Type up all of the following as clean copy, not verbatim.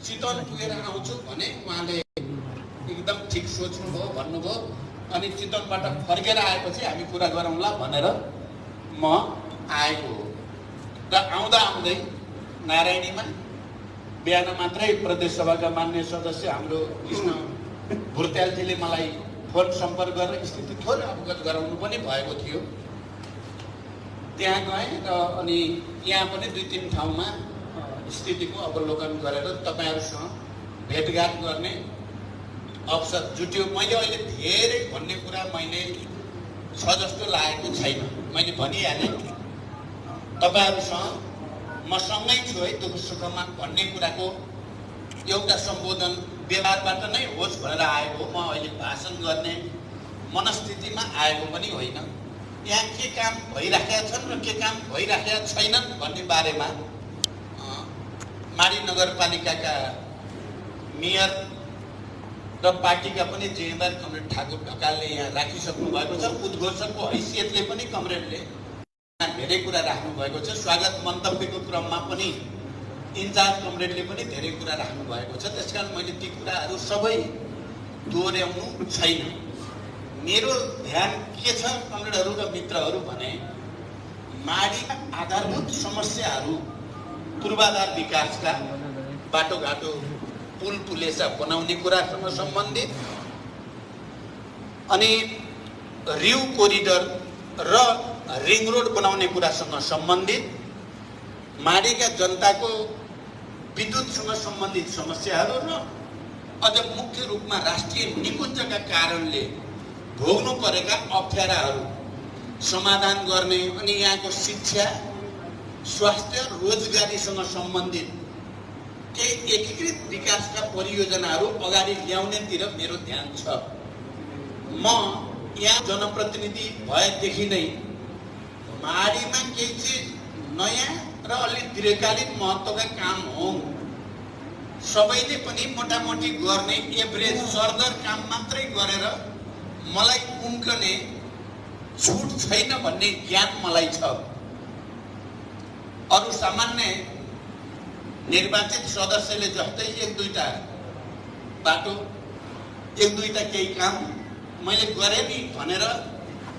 चितवन पुगेर आउँछु भने उहाँले एकदम ठिक सोच्नुभयो भन्नुभयो। अनि चितवनबाट फर्केर आएपछि हामी कुरा गरौँला भनेर म आएको हो। र आउँदा आउँदै नारायणीमा बिहान मात्रै प्रदेश सभाका मान्य सदस्य हाम्रो कृष्ण भुर्त्यालजीले मलाई फोन सम्पर्क गरेर स्थिति थोरै अवगत गराउनु पनि भएको थियो। त्यहाँ गएँ र अनि यहाँ पनि 2-3 ठाउँमा स्थितिको अवलोकन गरेर तपाईहरुसँग भेटघाट गर्ने अवसर जुट्यो। मैले अहिले धेरै भन्ने कुरा मैले छ जस्तो लागेको छैन। मैले भनिहालेँ तपाईहरुसँग म सँगै छु है दुःख सुखमा भन्ने कुराको एउटा सम्बोधन व्यवहारबाट नै होस् भनेर आएको। म अहिले भाषण गर्ने मनस्थितिमा आएको पनि होइन। यहाँ के काम भइराखेका छन् र के काम भइराखेका छैनन् भन्ने बारेमा माडी नगरपालिकाका मेयर र पार्टीका पनि जिम्मेदार कमरेड ठाकुर ढकालले यहाँ राखिसक्नु भएको छ। उद्घोषकको हैसियतले पनि कमरेडले धेरै कुरा राख्नु भएको छ। स्वागत मन्तव्यको क्रममा पनि इन्चार्ज कमरेडले पनि धेरै कुरा राख्नु भएको छ। त्यसकारण मैले ती कुराहरू सबै दोहोर्याउनु छैन। मेरो ध्यान के छ कमरेडहरू र मित्रहरू भने माडीका आधारभूत समस्याहरू पूर्वाधार विकासका बाटोघाटो पुल पुलेसा बनाउने कुरासँग सम्बन्धित अनि रिउ कोरिडोर र रिङ रोड बनाउने कुरासँग सम्बन्धित माडीका जनताको विद्युतसँग सम्बन्धित समस्याहरू र अझ मुख्य रूपमा राष्ट्रिय निकुञ्जका कारणले भोग्नु परेका अप्ठ्याराहरू समाधान गर्ने अनि यहाँको शिक्षा स्वास्थ्य रोजगारीसँग सम्बन्धित केही एकीकृत विकासका परियोजनाहरू अगाडि ल्याउनेतिर मेरो ध्यान छ। म यहाँ जनप्रतिनिधि भएदेखि नै माडीमा केही चिज नयाँ र अलि दीर्घकालीन महत्त्वका काम हो सबैले पनि मोटामोटी गर्ने एभरेज सरदर काम मात्रै गरेर मलाई उम्कने छुट छैन भन्ने ज्ञान मलाई छ। अरु सामान्य निर्वाचित सदस्यले जस्तै 1-2टा बाटो 1-2टा केही काम मैले गरे नि भनेर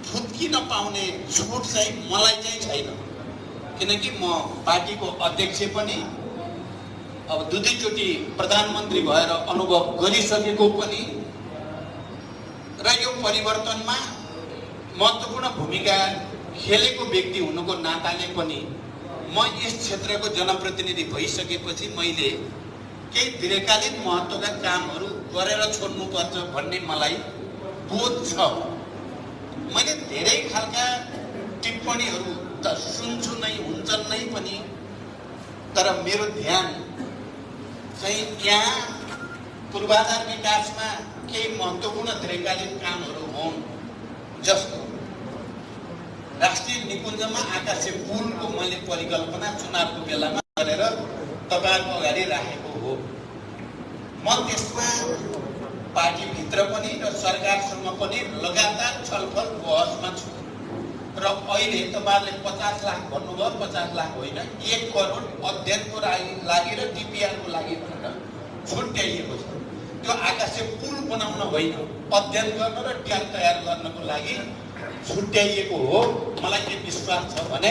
फुत्किन पाउने छुट चाहिँ मलाई चाहिँ छैन। किनकि म पार्टीको अध्यक्ष पनि अब 2 चोटि प्रधानमन्त्री भएर अनुभव गरिसकेको पनि र यो परिवर्तनमा महत्त्वपूर्ण भूमिका खेलेको व्यक्ति हुनुको नाताले पनि म यस क्षेत्रको जनप्रतिनिधि भइसकेपछि मैले केही दीर्घकालीन महत्त्वका कामहरू गरेर छोड्नुपर्छ भन्ने मलाई बोध छ। मैले धेरै खालका टिप्पणीहरू त सुन्छु नै हुन्छन् नै पनि, तर मेरो ध्यान चाहिँ यहाँ पूर्वाधार विकासमा केही महत्त्वपूर्ण दीर्घकालीन कामहरू हुन्। जस्तो राष्ट्रिय निकुञ्जमा आकाशे पुलको मैले परिकल्पना चुनावको बेलामा गरेर तपाईहरुको अगाडि राखेको हो। म त्यसमा पार्टीभित्र पनि र सरकारसँग पनि लगातार छलफल बहसमा छु र अहिले तपाईहरुले 50 लाख भन्नुभयो, 50 लाख होइन 1 करोड अध्ययनको लागि र डीपीआरको लागि भनेर छुट्याइएको छ। त्यो आकाशे पुल बनाउन होइन, अध्ययन गर्न र ट्याल तयार गर्नको लागि छुट्याइएको हो। मलाई के विश्वास छ भने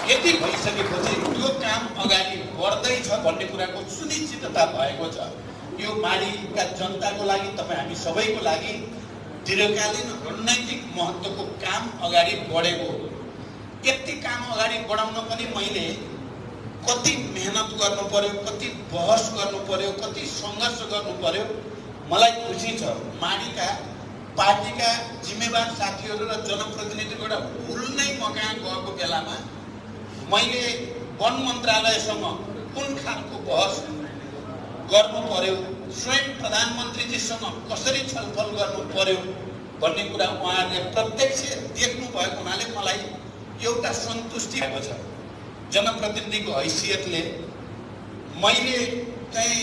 यति भइसकेपछि त्यो काम अगाडि बढ्दैछ भन्ने कुराको सुनिश्चितता भएको छ। यो माडीका जनताको लागि, तपाईँ हामी सबैको लागि दीर्घकालीन रणनीतिक महत्त्वको काम अगाडि बढेको हो। यति काम अगाडि बढाउन पनि मैले कति मेहनत गर्नु पर्यो, कति बहस गर्नु पर्यो, कति सङ्घर्ष गर्नु पर्यो। मलाई खुसी छ माडीका पार्टीका जिम्मेवार साथीहरू र जनप्रतिनिधिको एउटा पुल नै म कहाँ गएको बेलामा मैले वन मन्त्रालयसँग कुन खालको बहस गर्नु पर्यो, स्वयं प्रधानमन्त्रीजीसँग कसरी छलफल गर्नु पर्यो भन्ने कुरा उहाँहरूले प्रत्यक्ष देख्नु भएको हुनाले मलाई एउटा सन्तुष्टि भएको छ। जनप्रतिनिधिको हैसियतले मैले चाहिँ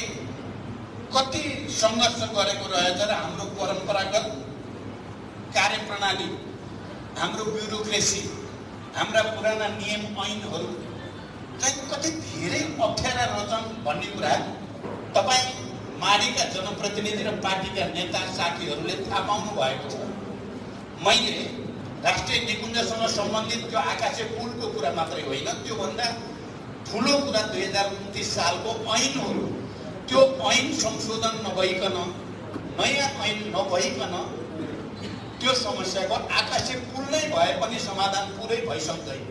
कति सङ्घर्ष गरेको रहेछ र हाम्रो परम्परागत कार्यप्रणाली, हाम्रो ब्युरोक्रेसी, हाम्रा पुराना नियम ऐनहरू चाहिँ कति धेरै अप्ठ्यारा रहेछन् भन्ने कुरा माडीका जनप्रतिनिधि र पार्टीका नेता साथीहरूले थाहा पाउनु भएको छ। मैले राष्ट्रिय निकुञ्जसँग सम्बन्धित त्यो आकाशे पुलको कुरा मात्रै होइन, त्योभन्दा ठुलो कुरा 2029 सालको ऐन हो। त्यो ऐन संशोधन नभइकन, नयाँ ऐन नभइकन त्यो समस्याको आकाशे पुल नै भए पनि समाधान पुरै भइसक्दैन।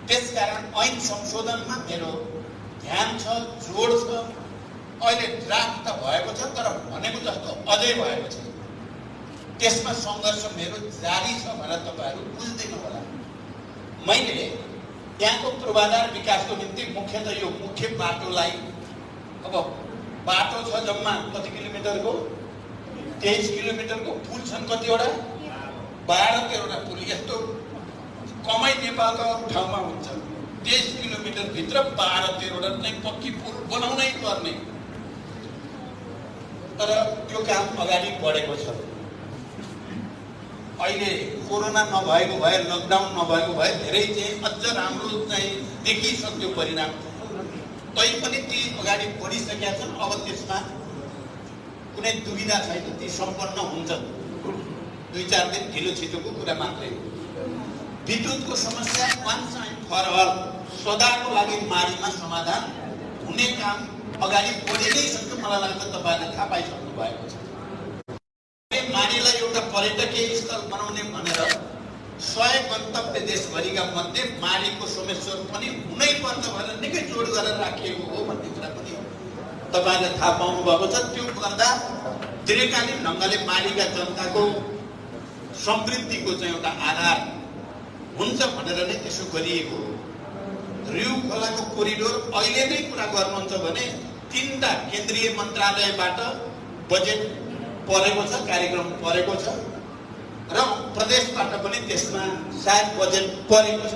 त्यसकारण ऐन संशोधनमा मेरो ध्यान छ, जोड छ। अहिले ड्राफ्ट त भएको छ, तर भनेको जस्तो अझै भएको छ। त्यसमा सङ्घर्ष मेरो जारी छ भनेर तपाईहरू बुझ्दिनु होला। मैले त्यहाँको पूर्वाधार विकासको निम्ति मुख्यतः यो मुख्य बाटोलाई, अब बाटो छ जम्मा कति किलोमिटरको, 23 किलोमिटरको, पुल छन् कतिवटा, 12-13वटा पुल। यस्तो कमै नेपालका अरू ठाउँमा हुन्छ। 23 किलोमिटर भित्र 12-13वटा नै पक्की पुल बनाउनै पर्ने। तर त्यो काम अगाडि बढेको छ। अहिले कोरोना नभएको भए, लकडाउन नभएको भए धेरै चाहिँ अझ राम्रो चाहिँ देखिसक्यो परिणाम। तैपनि ती अगाडि बढिसकेका छन्। अब त्यसमा कुनै दुविधा छैन, ती सम्पन्न हुन्छन्। 2-4 दिन ढिलो छिटोको कुरा मात्रै हो। विद्युतको समस्या वान्स एन्ड फर अल सदाको लागि माडीमा समाधान हुने काम अगाडि बढी नै सक्यो। मलाई लाग्छ तपाईँहरूले थाहा पाइसक्नु भएको छ। माडीलाई एउटा पर्यटकीय स्थल बनाउने भनेर 100 गन्तव्य देशभरिका मध्ये माडीको सोमेश्वर पनि हुनै पर्छ भनेर निकै जोड गरेर राखिएको हो भन्ने कुरा पनि तपाईँले थाहा पाउनु भएको छ। त्यो गर्दा दीर्घकालीन ढङ्गले माडीका जनताको समृद्धिको चाहिँ एउटा आधार हुन्छ भनेर नै त्यसो गरिएको हो। रिउ खोलाको कोरिडोर अहिले नै कुरा गर्नुहुन्छ भने 3टा केन्द्रीय मन्त्रालयबाट बजेट परेको छ, कार्यक्रम परेको छ र प्रदेशबाट पनि त्यसमा सायद बजेट परेको छ।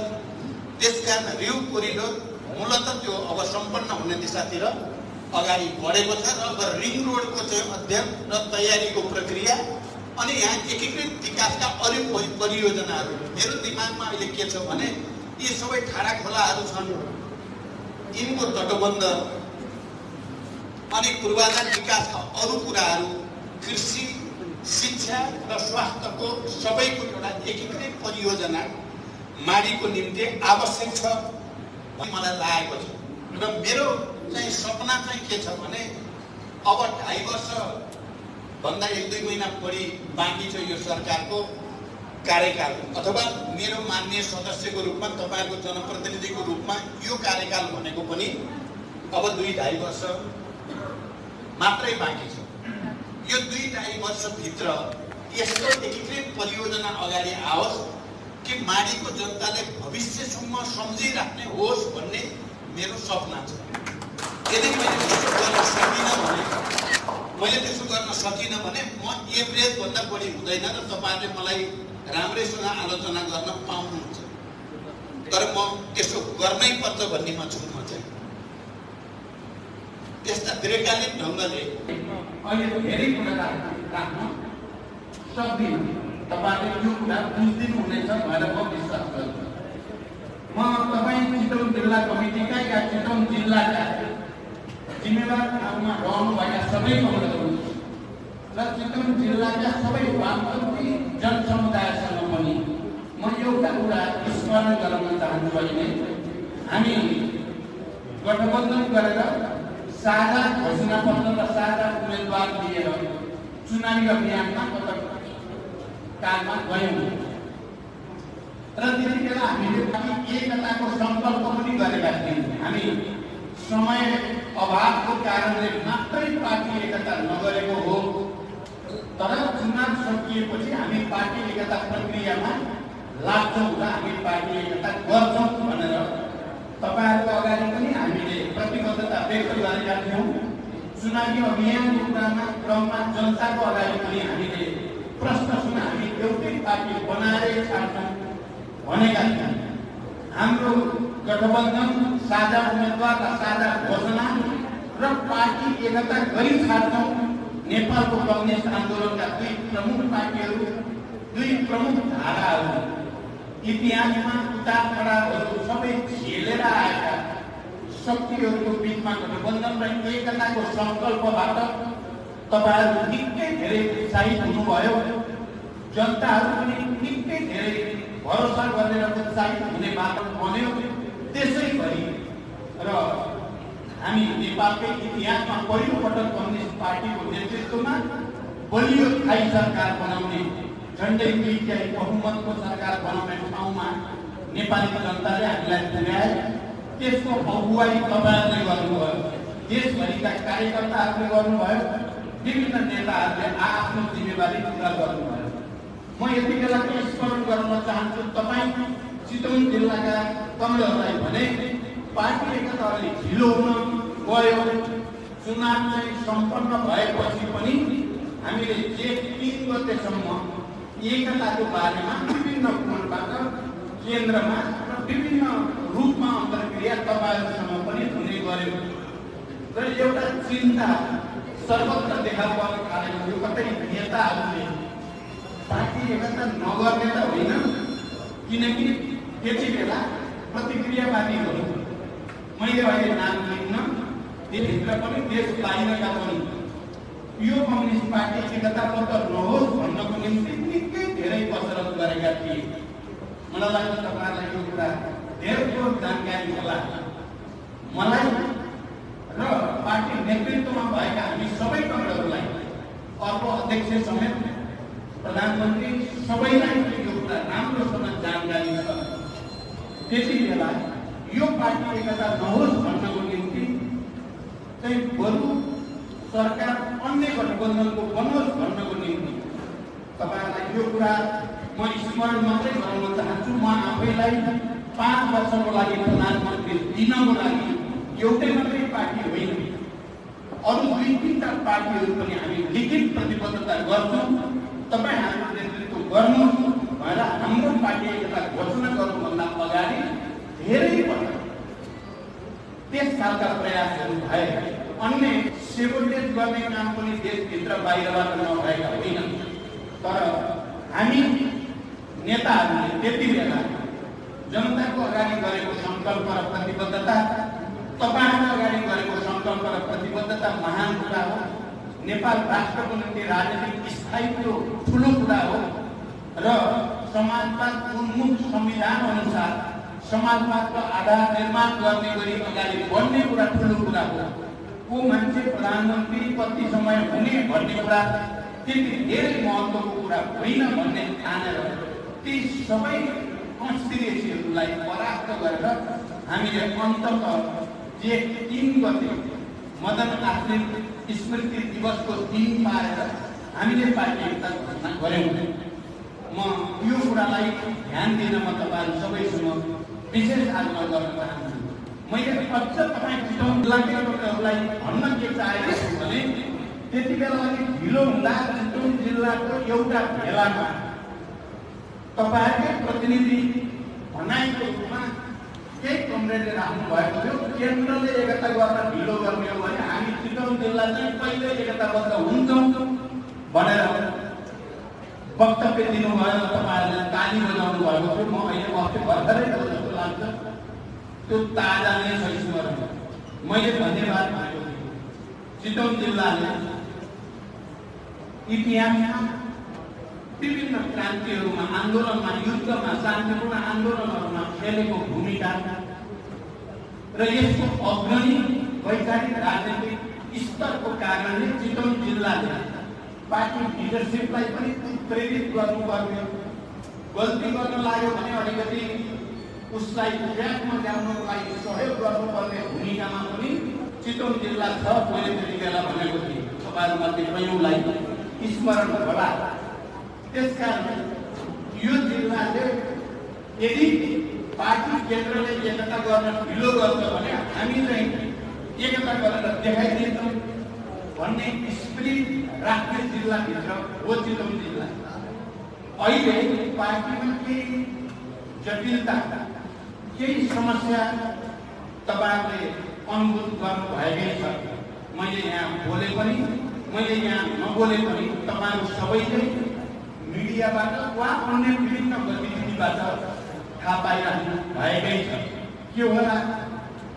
त्यसकारण रिउ कोरिडोर मूलतः त्यो अब सम्पन्न हुने दिशातिर अगाडि बढेको छ र अब रिङ रोडको चाहिँ अध्ययन र तयारीको प्रक्रिया अनि यहाँ एकीकृत विकासका अरू परियोजनाहरू मेरो दिमागमा अहिले के छ भने यी सबै ठाडा खोलाहरू छन्, यिनको तटबन्ध अनि पूर्वाधार विकासका अरू कुराहरू, कृषि, शिक्षा र स्वास्थ्यको सबैको एउटा एकीकृत परियोजना माडीको निम्ति आवश्यक छ भन्ने मलाई लागेको छ। र मेरो चाहिँ सपना चाहिँ के छ भने अब 2.5 वर्ष भन्दा 1-2 महिना बढी बाँकी छ यो सरकारको कार्यकाल, अथवा मेरो माननीय सदस्यको रूपमा, तपाईँको जनप्रतिनिधिको रूपमा यो कार्यकाल भनेको पनि अब 2-2.5 वर्ष मात्रै बाँकी छ। यो 2-2.5 वर्षभित्र यस्तो एकीकृत परियोजना अगाडि आओस् कि माडीको जनताले भविष्यसम्म सम्झिराख्ने होस् भन्ने मेरो सपना छ। यदि मैले त्यसो गर्न सकिनँ भने म एभरेज भन्दा बढी हुँदैन र तपाईँहरूले मलाई राम्रैसँग आलोचना गर्न पाउनुहुन्छ। तर म त्यसो गर्नै पर्छ भन्नेमा छु। म चाहिँ त्यस्ता दीर्घकालीन ढङ्गले अहिले धेरै कुरा राख्न सक्दिनँ। तपाईँले यो कुरा बुझिदिनु हुनेछ भनेर म विश्वास गर्छु। म तपाईँ चितवन जिल्ला कमिटीका या चितवन जिल्लाका जिम्मेवार ठाउँमा रहनुभएका सबैको र चितवन जिल्लाका सबै वामपन्थी जनसमुदायसँग पनि म एउटा कुरा स्मरण गराउन चाहन्छु। अहिले हामी गठबन्धन गरेर साझा घोषणापत्र र साझा उम्मेदवार लिएर चुनावी अभियानमा कालमा गयौँ र त्यतिबेला हामीले एकताको सङ्कल्प पनि गरेका थियौँ। हामी समय अभावको कारणले मात्रै पार्टी एकता नगरेको हो, तर चुनाव सकिएपछि हामी पार्टी एकता प्रक्रियामा लाग्छौँ र हामी पार्टी एकता गर्छौँ भनेर तपाईँहरूको अगाडि पनि हामीले प्रतिबद्धता व्यक्त गरेका थियौँ। चुनावी अभियानको क्रममा जनताको अगाडि पनि हामीले प्रश्न सुन हामी एउटै पार्टी बनाएरै छाड्छौँ भनेका थियौँ। हाम्रो गठबन्धन, साझा उम्मेदवार र साझा घोषणा र पार्टी एकता गरी छाड्छौँ नेपालको कम्युनिस्ट आन्दोलनका 2 प्रमुख पार्टीहरू, 2 प्रमुख धाराहरू, इतिहासमा उतार चढावहरू सबै झेलेर आएका शक्तिहरूको बिचमा गठबन्धन र एकताको सङ्कल्पबाट तपाईहरु निकै धेरै उत्साहित हुनुभयो। जनताहरु पनि निकै धेरै भरोसा गरेर उत्साहित हुने वातावरण बन्यो। त्यसैगरी र हामी नेपालकै इतिहासमा पहिलो पटक कम्युनिस्ट पार्टीको नेतृत्वमा बलियो स्थायी सरकार बनाउने झन्डै 2 तिहाई बहुमतको सरकार बनाउने ठाउँमा नेपाली जनताले हामीलाई पुर्याए। त्यसको अगुवाई तपाईहरुले गर्नुभयो, देशभरिका कार्यकर्ताहरूले गर्नुभयो, विभिन्न नेताहरूले आफ्नो जिम्मेवारी पूरा गर्नुभयो। म यति बेला के स्मरण गर्न चाहन्छु, तपाईँ चितवन जिल्लाका कमलहरूलाई भने पार्टी एकता अलि ढिलो हुन गयो। चुनाव चाहिँ सम्पन्न भएपछि पनि हामीले जेठ 3 गतेसम्म एकताको बारेमा विभिन्न कोणबाट केन्द्रमा र विभिन्न रूपमा अन्तर्क्रिया तपाईहरुसँग पनि हुने गर्यो। र एउटा चिन्ता सर्वत्र देखा पर्न थालेको थियो, कतै नेताहरूले पार्टी एकता नगर्ने त होइन, किनकि त्यति बेला प्रतिक्रियावादीहरू, मैले अहिले नाम लिन्न, त्यसभित्र पनि देश बाहिरका पनि यो कम्युनिस्ट पार्टी एकताबद्ध नहोस् भन्नको निम्ति निकै धेरै कसरत गरेका थिए। मलाई लाग्छ तपाईहरुलाई यो कुरा धेरैको जानकारी होला। मलाई र पार्टी नेतृत्वमा भएका हामी सबै कमरेडहरूलाई, अर्को अध्यक्ष समेत, प्रधानमन्त्री सबैलाई यो कुरा राम्रोसँग जानकारी छ। त्यति बेला यो पार्टी एकता नहोस् भन्नको निम्ति चाहिँ बरु सरकार अन्य गठबन्धनको बनोस् भन्नको निम्ति तपाईहरुलाई यो कुरा म स्मरण मात्रै गराउन चाहन्छु। म आफैलाई 5 वर्षको लागि प्रधानमन्त्री दिनको लागि एउटै मात्रै पार्टी होइन, अरू 2-3टा पार्टीहरू पनि हामी लिखित प्रतिबद्धता गर्छौँ। तपाईँ हाम्रो नेतृत्व गर्नुहोस् भनेर हाम्रो पार्टी एकता घोषणा गर्नुभन्दा अगाडि धेरै पटक त्यस खालका प्रयासहरू भए। अन्य सेबोटेज गर्ने काम पनि देशभित्र बाहिरबाट नभएका होइन। तर हामी नेताहरूले त्यति बेला जनताको अगाडि गरेको सङ्कल्प र प्रतिबद्धता, तपाईहरुको अगाडि गरेको सङ्कल्प र प्रतिबद्धता महान कुरा हो। नेपाल राष्ट्रको निम्ति राजनीतिक स्थायित्व ठुलो कुरा हो र समाजवाद उन्मुख संविधान अनुसार समाजवादको आधार निर्माण गर्ने गरी अगाडि बढ्ने कुरा ठुलो कुरा हो। को मान्छे प्रधानमन्त्री कति समय हुने भन्ने कुरा त्यति धेरै महत्त्वको कुरा होइन भन्ने ठानेर ती सबै कन्स्पिरेसीहरूलाई परास्त गरेर हामीले अन्ततः जेठ 3 गते मदन आश्रित स्मृति दिवसको दिन पारेर हामीले पार्टी एकता घोषणा गर्यौँ। म यो कुरालाई ध्यान दिन म तपाईहरु सबैसँग विशेष आग्रह गर्न चाहन्छु। मैले अझ तपाईँ चितवन जिल्लाकै भन्न के चाहेको छु भने त्यति बेला अलिक ढिलो हुँदा चितवन जिल्लाको एउटा भेलामा तपाईहरुकै प्रतिनिधि भनाइको रूपमा केही कमरेडले राख्नु भएको थियो, केन्द्रले एकता गर्न ढिलो गर्ने हो भने हामी चितवन जिल्ला चाहिँ कहिले एकताबद्ध हुन्छौँ भनेर वक्तव्य दिनुभयो। तपाईहरुले ताली बजाउनु भएको थियो। म अहिले अस्ति भर्खरै जस्तो लाग्छ त्यो ताजा नै छ स्मरण। मैले धन्यवाद भनेको थिएँ। चितवन जिल्लाले इतिहासमा विभिन्न क्रान्तिहरूमा, आन्दोलनमा, युद्धमा, शान्तिपूर्ण आन्दोलनहरूमा खेलेको भूमिका र यसको अग्रणी वैचारिक राजनीतिक स्तरको कारणले चितवन जिल्लाले पार्टी लिडरसिपलाई पनि प्रेरित गर्नुपर्ने, गल्ती गर्न लाग्यो भने अलिकति उसलाई ट्र्याकमा ल्याउनको लागि सहयोग गर्नुपर्ने भूमिकामा पनि चितवन जिल्ला छ। मैले त्यति बेला भनेको थिएँ, तपाईँहरूमध्ये कयौँलाई स्मरण होला। त्यसकारण यो जिल्लाले यदि पार्टी केन्द्रले एकता गर्न ढिलो गर्छ भने हामी चाहिँ एकता गरेर देखाइदिन्छौँ भन्ने स्पिरिट राख्ने जिल्लाभित्र हो चितवन जिल्ला। अहिले पार्टीमा केही जटिलता, केही समस्या तपाईहरुले अनुभूत गर्नु भएकै छ। मैले यहाँ बोले पनि, मैले यहाँ नबोले पनि तपाईहरु सबैले मिडियाबाट वा अन्य विभिन्न गतिविधिबाट थाहा पाइरहनु भएकै छ। के होला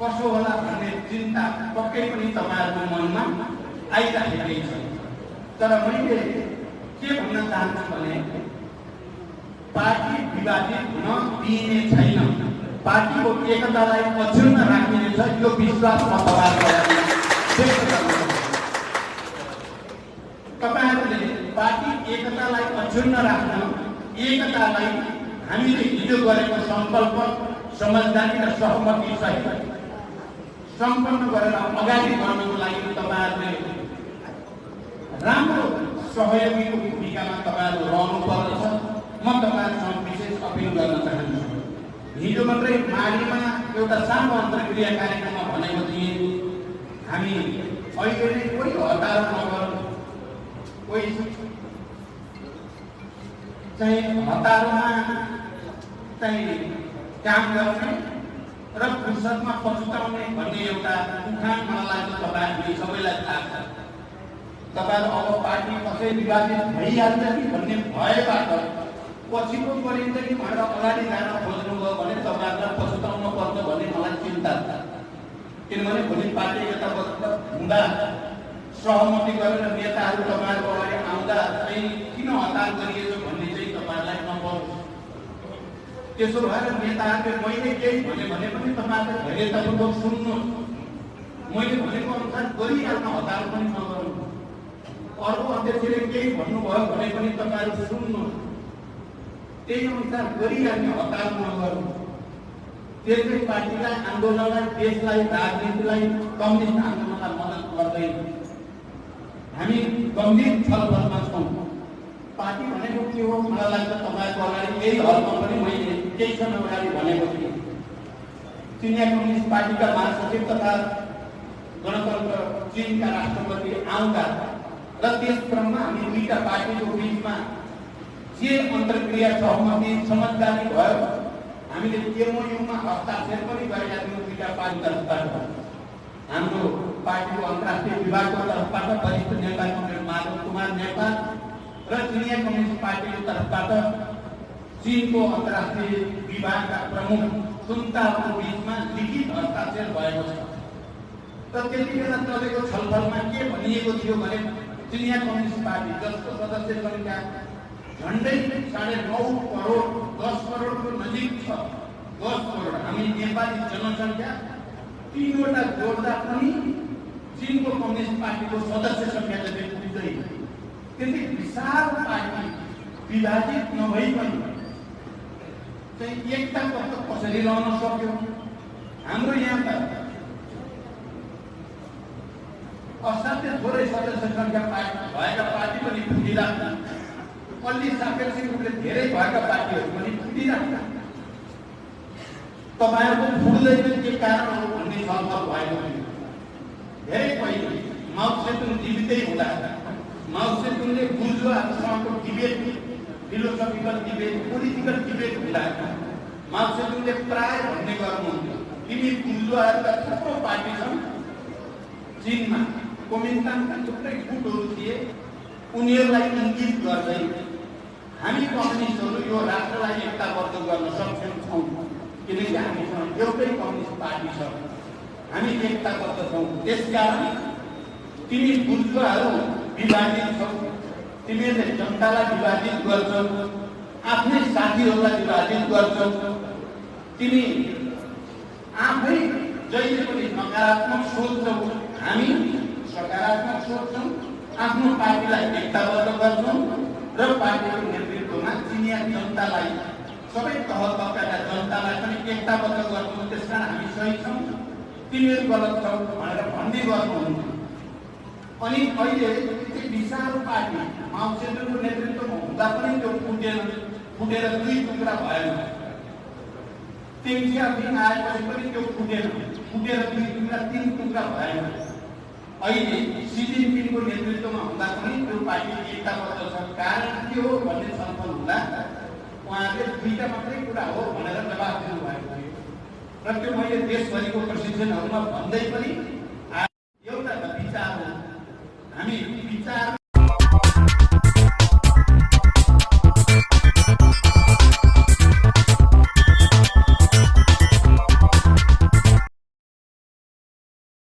कसो होला भन्ने चिन्ता पक्कै पनि तपाईहरुको मनमा आइराखेकै छ। तर मैले के भन्न चाहन्छु भने पार्टी विभाजित हुन दिइने छैन, पार्टीको एकतालाई अक्षुण्ण राखिनेछ, यो विश्वास म तपाईहरुलाई व्यक्त गर्छु। तपाईहरुले पार्टी एकतालाई अक्षुण्ण राख्न, एकतालाई हामीले हिजो गरेको संकल्प समझदारी र सहमति सहित सम्पन्न गरेर अगाडि बढ्नको लागि तपाईहरुले राम्रो सहयोगीको भूमिकामा तपाईहरु रहनु पर्दछ। म तपाईहरुसँग विशेष अपील गर्न चाहन्छु। हिजो मात्रै माडीमा एउटा सानो अन्तर्क्रिया कार्यक्रममा भनेको थिए, हामी अहिले नै कोही हतार नगरौँ, कोही चाहिँ हतारमा चाहिँ काम गर्ने र फुर्सदमा पछुताउने भन्ने एउटा उखान मलाई लाग्छ तपाईहरुले सबैलाई थाहा छ। तपाईहरु अब पार्टी कसै विभाजित भइहाल्छ कि भन्ने भयबाट पछिको गरिन्छ कि भनेर अगाडि जान खोज्नुभयो भने तपाईहरुलाई पछुताउनु पर्छ भन्ने मलाई चिन्ता छ। किनभने भोलि पार्टी एकताबद्ध हुँदा सहमति गरेर नेताहरू तपाईहरुको अगाडि आउँदा चाहिँ किन हतार गरिएछ भन्ने चाहिँ तपाईहरुलाई नपरोस्। त्यसो भएर नेताहरूले मैले केही भने पनि तपाईहरुले धैर्यतापूर्वक सुन्नुहोस्। मैले भनेको अनुसार गरिहाल्न हतार पनि नगर्नु। अर्को अध्यक्षले केही भन्नुभयो भने पनि तपाईहरु सुन्नुहोस्, त्यही अनुसार गरिहाल्ने हतार नगर्नु। त्यसले पार्टीलाई, आन्दोलनलाई, देशलाई, राजनीतिलाई, कम्युनिस्ट आन्दोलनलाई मद्दत गर्दैन। हामी गम्भीर छलफलमा छौँ। पार्टी भनेको के हो मलाई लाग्छ तपाईहरुको अगाडि यही हलमा पनि मैले केही समय अगाडि भनेको थिएँ। चिनिया कम्युनिस्ट पार्टीका महासचिव तथा गणतन्त्र चीनका राष्ट्रपति आउँदा र त्यस क्रममा हामी दुईटा पार्टीको बीचमा जे अन्तर्क्रिया सहमति समझदारी भयो, हामीले एमओयूमा हस्ताक्षर पनि गरेका थियौँ दुईटा पार्टी तर्फबाट। हाम्रो पार्टीको अन्तर्राष्ट्रिय विभागको तर्फबाट वरिष्ठ नेता कमरेड माधव कुमार नेपाल र चिनिया कम्युनिस्ट पार्टीको तर्फबाट चीनको अन्तर्राष्ट्रिय विभागका प्रमुख सुन्तालको बीचमा लिखित हस्ताक्षर भएको छ। र त्यति बेला चलेको छलफलमा के भनिएको थियो भने चिनिया कम्युनिस्ट पार्टी जसको सदस्य संख्या झन्डै 9.5 करोड 10 करोडको नजिक छ, 10 करोड हामी नेपाली जनसङ्ख्या तीनवटा जोड्दा पनि चीनको कम्युनिस्ट पार्टीको सदस्य संख्या जति पुग्दैन। त्यति विशाल पार्टी विभाजित नभई पनि चाहिँ एकताबद्ध कसरी रहन सक्यो? हाम्रो यहाँ त असाध्य थोरै सदस्य संख्या भएका पार्टी पनि फुटिरहेका, अलि सापेक्षिक रूपले धेरै भएका पार्टीहरू पनि फुटिरहेका। तपाईहरुको फुट्दैन के कारण हो भन्ने छलफल भएको थियो। धेरै पहिले माओ सेतुङ जीवितै हुँदा माओ सेतुङले बुर्जुवाहरूसँगको debate, philosophical debate, political debate हुँदा माओ सेतुङले प्राय भन्ने गर्नुहुन्थ्यो, तिमी बुर्जुवाहरूका थुप्रो पार्टी छन् चीनमा, कोमिन्ताङका थुप्रै गुटहरू थिए, उनीहरूलाई इङ्गित गर्दै हामी कम्युनिस्टहरू यो राष्ट्रलाई एकताबद्ध गर्न सक्षम छौँ, किनकि हामीसँग एउटै कम्युनिस्ट पार्टी छ, हामी एकताबद्ध छौँ। त्यसकारण तिमी बुर्जुवाहरू विभाजित छौ, तिमीहरूले जनतालाई विभाजित गर्छौ, आफ्नै साथीहरूलाई विभाजित गर्छौ, तिमी आफै जहिले पनि नकारात्मक सोच्छौ, हामी सकारात्मक सोच्छौँ, आफ्नो पार्टीलाई एकताबद्ध गर्छौँ र पार्टीको नेतृत्वमा चिनिया जनतालाई, सबै तह तबकाका जनतालाई पनि एकताबद्ध गर्छौँ। त्यसकारण हामी सही छौँ, तिमीहरू गलत छौ भनेर भन्दै गर्नुहुन्थ्यो। अनि अहिले त्यो विशाल पार्टी माओ सेतुङको नेतृत्वमा हुँदा पनि त्यो फुटेर दुई टुक्रा भयो। तेङ सियाओपिङ आएपछि पनि त्यो फुटेर दुई टुक्रा, तीन टुक्रा भयो। अहिले सी जिनपिङको नेतृत्वमा हुँदा पनि त्यो पार्टी एकताबद्ध छ। कारण के हो भन्ने छलफल हुँदा उहाँले दुईटा मात्रै कुरा हो भनेर जवाफ दिनुभएको थियो। र त्यो मैले देशभरिको प्रशिक्षणहरूमा भन्दै पनि